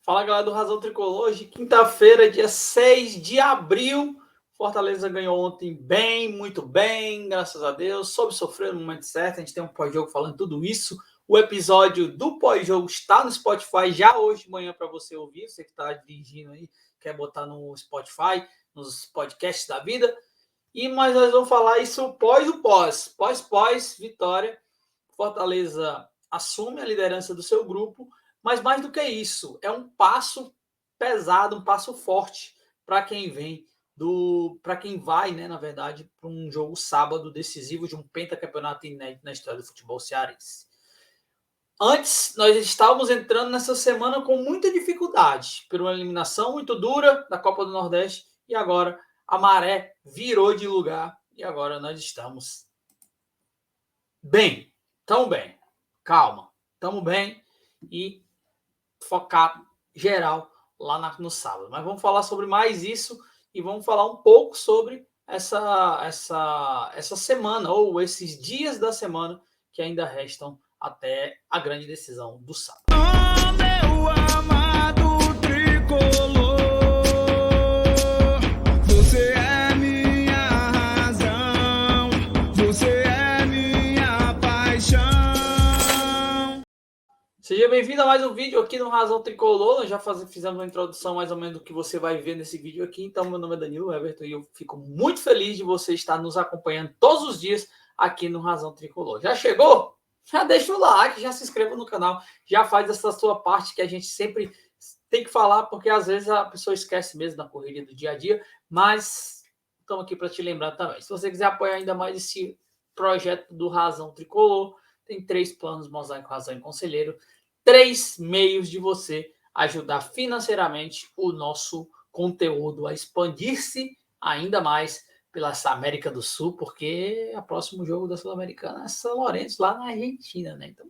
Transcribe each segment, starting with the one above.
Fala, galera do Razão Tricolor. Hoje, quinta-feira, dia 6 de abril. Fortaleza ganhou ontem bem, muito bem, graças a Deus. Soube sofrer no momento certo. A gente tem um pós-jogo falando tudo isso. O episódio do pós-jogo está no Spotify já hoje de manhã para você ouvir. Você que está dirigindo aí, quer botar no Spotify, nos podcasts da vida. Mas nós vamos falar isso pós o pós. Pós, vitória. Fortaleza assume a liderança do seu grupo. Mas mais do que isso, é um passo pesado, um passo forte para quem vem para quem vai, né, na verdade, para um jogo sábado decisivo de um pentacampeonato inédito na história do futebol cearense. Antes, nós estávamos entrando nessa semana com muita dificuldade, por uma eliminação muito dura da Copa do Nordeste, e agora a maré virou de lugar, e agora nós estamos bem, tão bem, calma, estamos bem, e focar geral lá no sábado. Mas vamos falar sobre mais isso e vamos falar um pouco sobre essa semana ou esses dias da semana que ainda restam até a grande decisão do sábado. Meu amado tricolor, você é minha razão, você é minha paixão. Seja bem-vindo a mais um vídeo aqui no Razão Tricolor. Nós já fizemos uma introdução mais ou menos do que você vai ver nesse vídeo aqui. Então, meu nome é Danilo Everton e eu fico muito feliz de você estar nos acompanhando todos os dias aqui no Razão Tricolor. Já chegou? Já deixa o like, já se inscreva no canal, já faz essa sua parte que a gente sempre tem que falar, porque às vezes a pessoa esquece mesmo da correria do dia a dia, mas estamos aqui para te lembrar também. Se você quiser apoiar ainda mais esse projeto do Razão Tricolor, tem 3 planos: Mosaico, Razão e Conselheiro. 3 meios de você ajudar financeiramente o nosso conteúdo a expandir-se ainda mais pela América do Sul, porque o próximo jogo da Sul-Americana é São Lourenço, lá na Argentina, né? Então,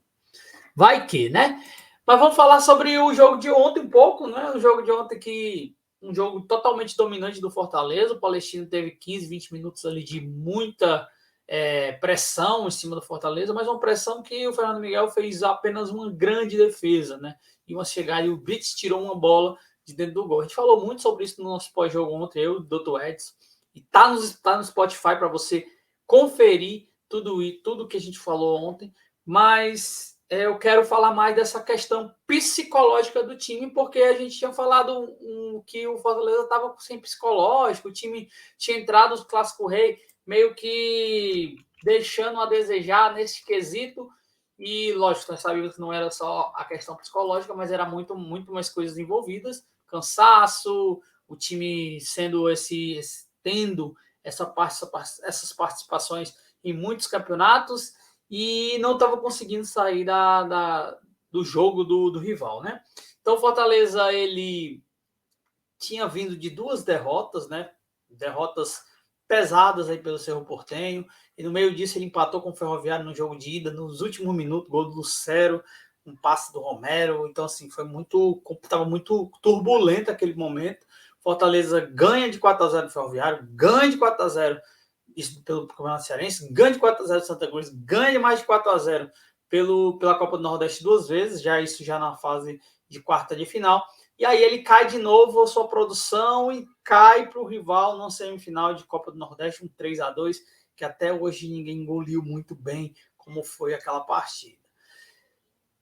vai que, né? Mas vamos falar sobre o jogo de ontem um pouco, né? O jogo de ontem que um jogo totalmente dominante do Fortaleza. O Palestino teve 15, 20 minutos ali de muita pressão em cima do Fortaleza, mas uma pressão que o Fernando Miguel fez apenas uma grande defesa, né? E uma chegada, e o Brits tirou uma bola de dentro do gol. A gente falou muito sobre isso no nosso pós-jogo ontem, eu e o Dr. Edson, e tá no Spotify para você conferir tudo que a gente falou ontem, mas eu quero falar mais dessa questão psicológica do time, porque a gente tinha falado que o Fortaleza estava sem psicológico, o time tinha entrado no Clássico Rei meio que deixando a desejar nesse quesito, e lógico, nós sabíamos que não era só a questão psicológica, mas era muito mais coisas envolvidas, cansaço, o time tendo essas participações em muitos campeonatos e não estava conseguindo sair do jogo do rival, né? Então o Fortaleza, ele tinha vindo de 2 derrotas, né? Derrotas pesadas aí pelo Cerro Porteño, e no meio disso ele empatou com o Ferroviário no jogo de ida, nos últimos minutos, gol do Lucero, um passe do Romero. Então assim, estava muito turbulento aquele momento. Fortaleza ganha de 4-0 do Ferroviário, ganha de 4-0 isso pelo Campeonato Cearense, ganha de 4-0 do Santa Cruz, ganha mais de 4-0 pela Copa do Nordeste 2 vezes, já na fase de quarta de final. E aí ele cai de novo a sua produção e cai para o rival na semifinal de Copa do Nordeste, um 3-2, que até hoje ninguém engoliu muito bem como foi aquela partida.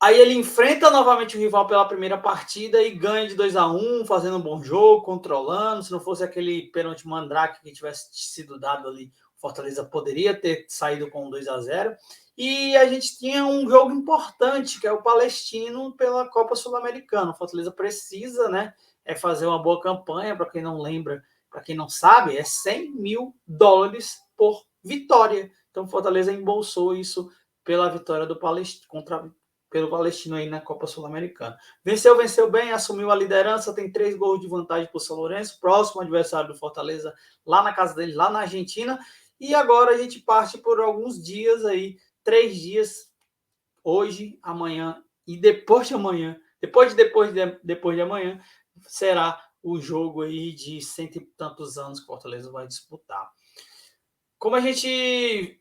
Aí ele enfrenta novamente o rival pela primeira partida e ganha de 2-1, fazendo um bom jogo, controlando. Se não fosse aquele pênalti mandrake que tivesse sido dado ali, o Fortaleza poderia ter saído com 2-0. E a gente tinha um jogo importante, que é o Palestino pela Copa Sul-Americana. O Fortaleza precisa, né, fazer uma boa campanha. Para quem não lembra, para quem não sabe, é $100 mil por vitória. Então o Fortaleza embolsou isso pela vitória do Palestino pelo Palestino aí na Copa Sul-Americana. Venceu bem, assumiu a liderança, tem 3 gols de vantagem para o São Lourenço, próximo adversário do Fortaleza, lá na casa dele, lá na Argentina. E agora a gente parte por alguns dias aí, 3 dias, hoje, amanhã e depois de amanhã, depois de amanhã, será o jogo aí de 100 e tantos anos que o Fortaleza vai disputar. Como a gente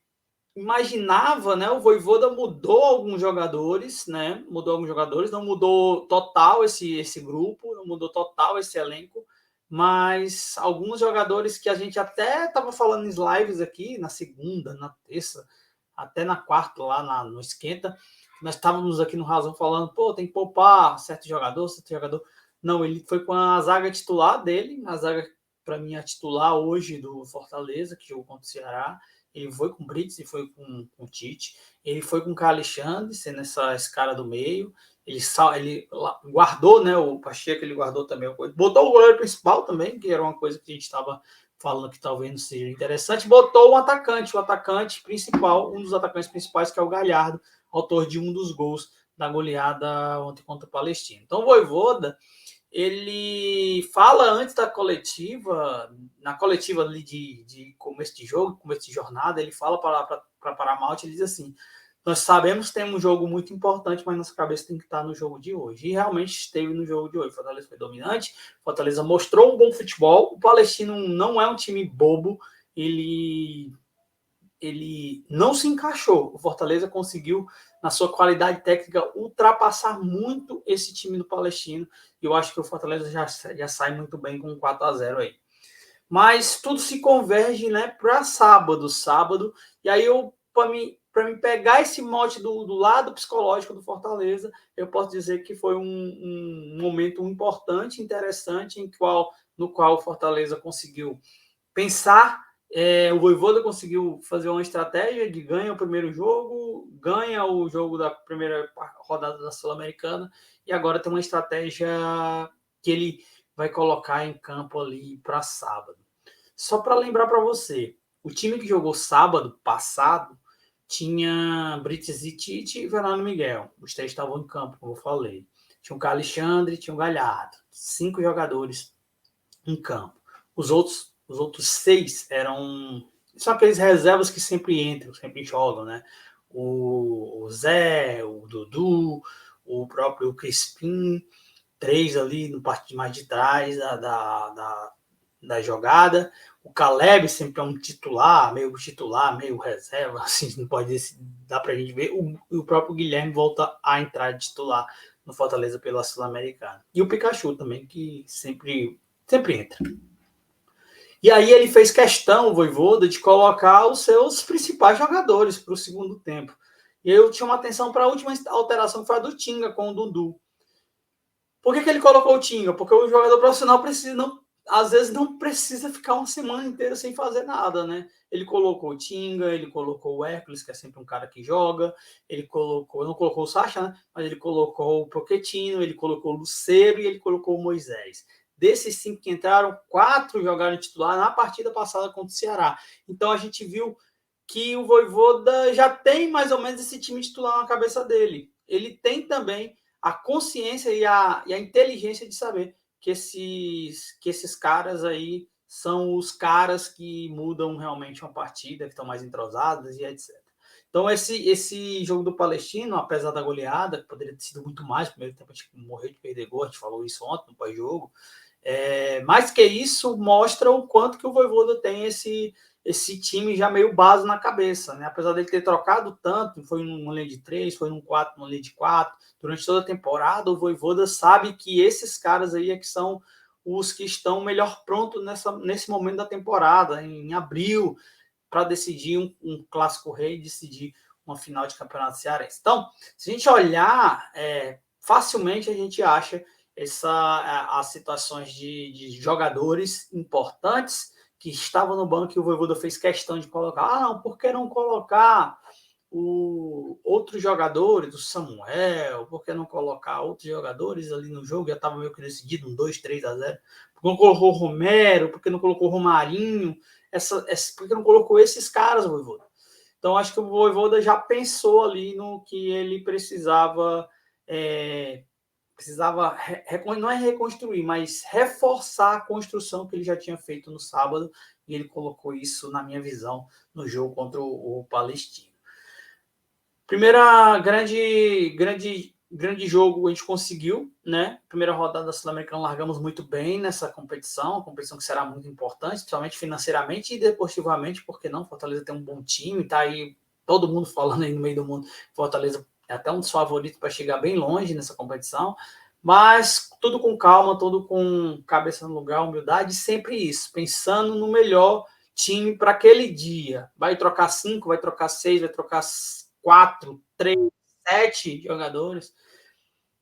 imaginava, né? O Vojvoda mudou alguns jogadores, né? Mudou alguns jogadores, não mudou total esse grupo, não mudou total esse elenco, mas alguns jogadores que a gente até estava falando em lives aqui, na segunda, na terça, até na quarta, lá no Esquenta, nós estávamos aqui no Razão falando, pô, tem que poupar certo jogador, certo jogador. Não, ele foi com a zaga titular dele, a zaga, para mim, a titular hoje do Fortaleza, que jogou contra o Ceará. Ele foi com o Brits e foi com o Tite. Ele foi com o Carlos Alexandre, sendo esse cara do meio. Ele guardou, né? O Pacheco, ele guardou também. Botou o goleiro principal também, que era uma coisa que a gente estava falando que talvez não seja interessante. Botou o atacante principal, um dos atacantes principais, que é o Galhardo, autor de um dos gols da goleada ontem contra o Palestino. Então, o Vojvoda, ele fala antes da coletiva, na coletiva ali de começo de jogo, começo de jornada, ele fala para Paramount, ele diz assim, nós sabemos que temos um jogo muito importante, mas nossa cabeça tem que estar no jogo de hoje. E realmente esteve no jogo de hoje. Fortaleza foi dominante, Fortaleza mostrou um bom futebol, o Palestino não é um time bobo, ele não se encaixou. O Fortaleza conseguiu, na sua qualidade técnica, ultrapassar muito esse time do Palestino. E eu acho que o Fortaleza já sai muito bem com 4-0 aí. Mas tudo se converge, né, para sábado. E aí, para mim pegar esse mote do lado psicológico do Fortaleza, eu posso dizer que foi um momento importante, interessante, no qual o Fortaleza conseguiu pensar. O Vojvoda conseguiu fazer uma estratégia de ganha o primeiro jogo, ganha o jogo da primeira rodada da Sul-Americana, e agora tem uma estratégia que ele vai colocar em campo ali para sábado. Só para lembrar para você, o time que jogou sábado passado tinha Brits e Tite e Fernando Miguel. Os três estavam em campo, como eu falei. Tinha o Carlos Alexandre, tinha o Galhardo. 5 jogadores em campo. Os outros 6 são aqueles reservas que sempre entram, sempre jogam, né? O Zé, o Dudu, o próprio Crispim, 3 ali no partido mais de trás da jogada. O Caleb sempre é um titular, meio reserva, assim, não pode dar pra gente ver. O próprio Guilherme volta a entrar de titular no Fortaleza pela Sul-Americana. E o Pikachu também, que sempre entra. E aí ele fez questão, o Vojvoda, de colocar os seus principais jogadores para o segundo tempo. E aí eu tinha uma atenção para a última alteração, que foi a do Tinga com o Dudu. Por que ele colocou o Tinga? Porque o jogador profissional às vezes não precisa ficar uma semana inteira sem fazer nada, né? Ele colocou o Tinga, ele colocou o Hércules, que é sempre um cara que joga, não colocou o Sacha, né? Mas ele colocou o Pochettino, ele colocou o Lucero e ele colocou o Moisés. Desses 5 que entraram, 4 jogaram titular na partida passada contra o Ceará. Então a gente viu que o Vojvoda já tem mais ou menos esse time titular na cabeça dele. Ele tem também a consciência e a inteligência de saber que esses caras aí são os caras que mudam realmente uma partida, que estão mais entrosados e etc. Então, esse jogo do Palestino, apesar da goleada, que poderia ter sido muito mais, no primeiro tempo a gente morreu de perder gol, a gente falou isso ontem no pós-jogo, mais que isso, mostra o quanto que o Vojvoda tem esse time já meio base na cabeça, né? Apesar dele ter trocado tanto, foi numa linha de 3, foi num 4, numa linha de 4, durante toda a temporada, o Vojvoda sabe que esses caras aí é que são os que estão melhor prontos nesse momento da temporada, em abril, para decidir um clássico rei, decidir uma final de campeonato cearense. Então, se a gente olhar, facilmente a gente acha as situações de jogadores importantes que estavam no banco e o Vojvoda fez questão de colocar. Não, por que não colocar outros jogadores, do Samuel? Por que não colocar outros jogadores ali no jogo? Já estava meio que decidido, 2-3-0. Por que não colocou o Romero? Por que não colocou o Romarinho? Por que não colocou esses caras, Vojvoda? Então, acho que o Vojvoda já pensou ali no que ele precisava não é reconstruir, mas reforçar a construção que ele já tinha feito no sábado, e ele colocou isso, na minha visão, no jogo contra o Palestino. Primeira grande jogo a gente conseguiu, né? Primeira rodada da Sul-Americana, largamos muito bem nessa competição, uma competição que será muito importante, principalmente financeiramente e deportivamente, porque não? Fortaleza tem um bom time, tá aí todo mundo falando aí no meio do mundo, Fortaleza é até um dos favoritos para chegar bem longe nessa competição, mas tudo com calma, tudo com cabeça no lugar, humildade, sempre isso, pensando no melhor time para aquele dia. Vai trocar 5, vai trocar 6, vai trocar 4, 3, 7 jogadores,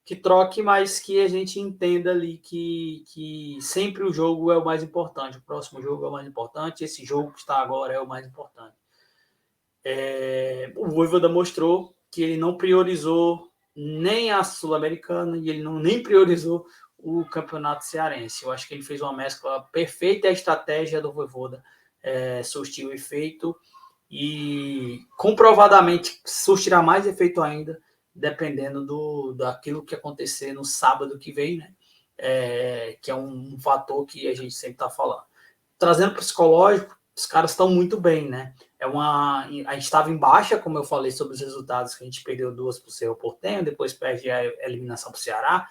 que troque, mas que a gente entenda ali que sempre o jogo é o mais importante, o próximo jogo é o mais importante, esse jogo que está agora é o mais importante. O Vojvoda mostrou que ele não priorizou nem a Sul-Americana e ele nem priorizou o Campeonato Cearense. Eu acho que ele fez uma mescla perfeita e a estratégia do Vojvoda surtiu efeito e comprovadamente surtirá mais efeito ainda, dependendo daquilo que acontecer no sábado que vem, né? Que é um fator que a gente sempre está falando. Trazendo para o psicológico, os caras estão muito bem, né? A gente estava em baixa, como eu falei sobre os resultados, que a gente perdeu 2 para o Cerro Porteño, depois perde a eliminação para o Ceará.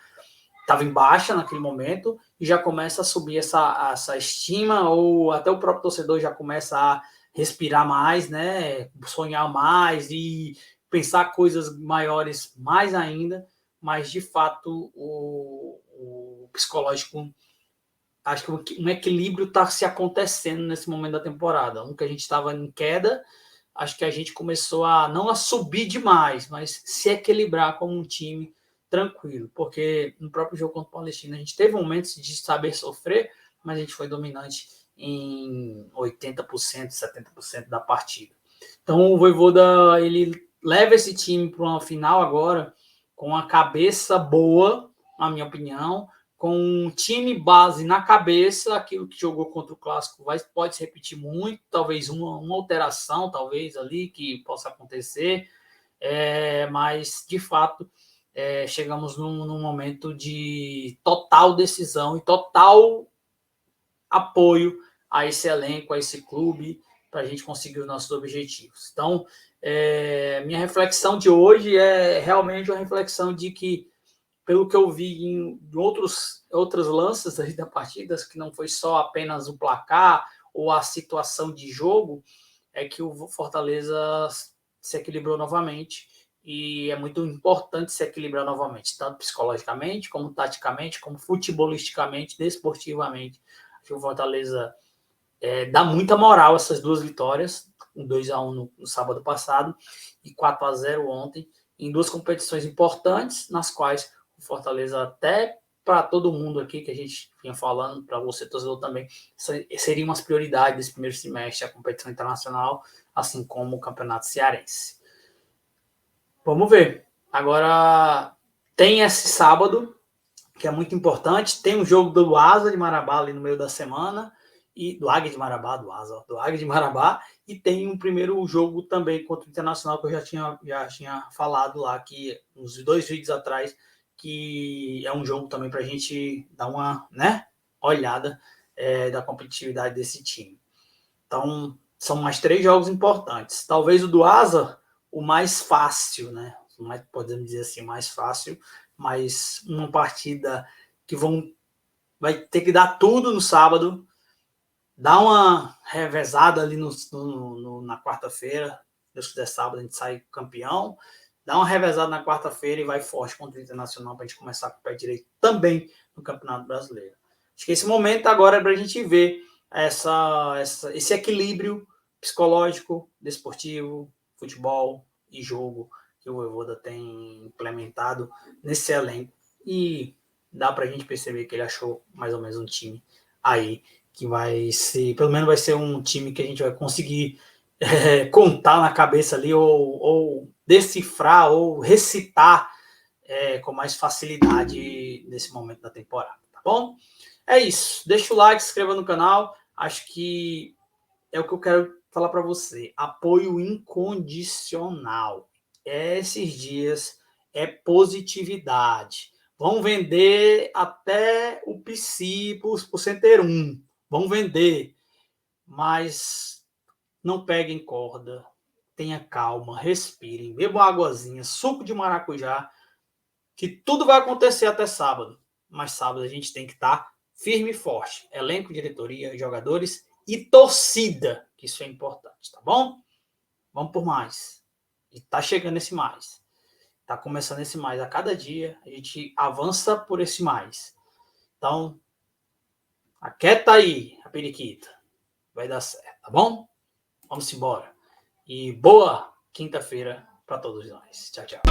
Estava em baixa naquele momento e já começa a subir essa estima, ou até o próprio torcedor já começa a respirar mais, né? Sonhar mais e pensar coisas maiores mais ainda, mas de fato o psicológico, acho que um equilíbrio está se acontecendo nesse momento da temporada. Que a gente estava em queda, acho que a gente começou não a subir demais, mas se equilibrar como um time tranquilo, porque no próprio jogo contra o Palestina a gente teve momentos de saber sofrer, mas a gente foi dominante em 80%, 70% da partida. Então o Vojvoda, ele leva esse time para uma final agora com a cabeça boa, na minha opinião, com um time base na cabeça, aquilo que jogou contra o Clássico pode se repetir muito, talvez uma alteração, talvez ali que possa acontecer, mas de fato chegamos num momento de total decisão e total apoio a esse elenco, a esse clube, para a gente conseguir os nossos objetivos. Então, minha reflexão de hoje é realmente uma reflexão de que, pelo que eu vi em outros lances aí da partida, que não foi só apenas o placar ou a situação de jogo, é que o Fortaleza se equilibrou novamente, e é muito importante se equilibrar novamente, tanto psicologicamente, como taticamente, como futebolisticamente, desportivamente. Acho que o Fortaleza dá muita moral a essas 2 vitórias, 2-1 no sábado passado e 4-0 ontem, em 2 competições importantes, nas quais o Fortaleza, até para todo mundo aqui que a gente vinha falando, para você, torcedor, também, seriam umas prioridades desse primeiro semestre, a competição internacional, assim como o Campeonato Cearense. Vamos ver. Agora, tem esse sábado, que é muito importante, tem um jogo do Asa de Marabá ali no meio da semana, e do Águia de Marabá, do Águia de Marabá, e tem um primeiro jogo também contra o Internacional, que eu já tinha falado lá, que uns 2 vídeos atrás, que é um jogo também para a gente dar uma olhada da competitividade desse time. Então, são mais 3 jogos importantes. Talvez o do Asa, o mais fácil, né? Podemos dizer assim, mais fácil, mas uma partida que vai ter que dar tudo no sábado, dar uma revezada ali na quarta-feira, Deus quiser, sábado a gente sai campeão, dá uma revezada na quarta-feira e vai forte contra o Internacional para a gente começar com o pé direito também no Campeonato Brasileiro. Acho que esse momento agora é para a gente ver esse equilíbrio psicológico, desportivo, futebol e jogo que o Vojvoda tem implementado nesse elenco, e dá para a gente perceber que ele achou mais ou menos um time aí que vai ser, pelo menos vai ser um time que a gente vai conseguir contar na cabeça ali, ou decifrar, ou recitar com mais facilidade nesse momento da temporada, tá bom? É isso, deixa o like, se inscreva no canal, acho que é o que eu quero falar para você, apoio incondicional, esses dias é positividade, vão vender até o PC por Center 1, vão vender, mas não peguem corda, tenha calma, respirem, bebam águazinha, suco de maracujá, que tudo vai acontecer até sábado, mas sábado a gente tem que estar firme e forte, elenco, diretoria, jogadores e torcida, que isso é importante, tá bom? Vamos por mais. E tá chegando esse mais. Tá começando esse mais. A cada dia a gente avança por esse mais. Então, aquieta aí a periquita. Vai dar certo, tá bom? Vamos embora. E boa quinta-feira para todos nós. Tchau, tchau.